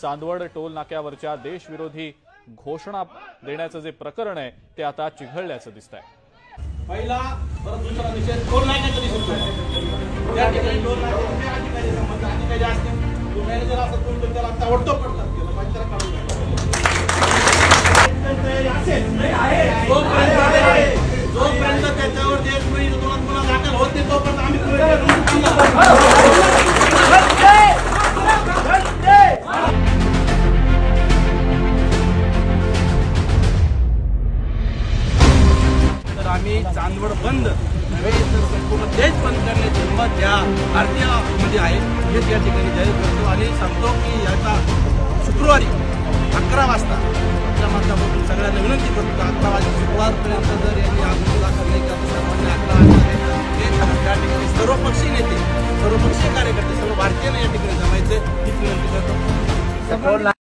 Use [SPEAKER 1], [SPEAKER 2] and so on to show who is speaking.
[SPEAKER 1] Chandwad toll नाक्यावरच्या देशविरोधी घोषणा देण्याचं जे प्रकरण आहे ते आता चिघळल्याचं दिसतंय।
[SPEAKER 2] पहिला परत दुसरा निषेध टोल नाक्याचा दिसतो। त्या ठिकाणी टोल नाक्याचे अधिकारी संबंध अधिकारी असतील, तो मॅनेजर असतो तो त्याला ताबडतोब पडतात केलं पाहिजे, त्याला काढून जोपर्यंत त्याच्यावर देशद्रोही गुन्हा दाखल होत नाही तोपर्यंत आम्ही तर आम्ही चांदवड बंद नव्हे तर संपूर्ण देश बंद करण्याची हिंमत या भारतीय आहे हेच या ठिकाणी जाहीर करतो आणि सांगतो की याचा शुक्रवारी 11 वाजता आपल्या माध्यमातून सगळ्यांना विनंती करतो की 11 वाजता शुक्रवारपर्यंत जर यांनी आंदोलन दाखल नाही केलं तर सर्वांनी 11 वाजता त्या ठिकाणी सर्वपक्षीय नेते सर्वपक्षीय कार्यकर्ते सर्व भारतीयांना या ठिकाणी जमायचे ही विनंती करतो।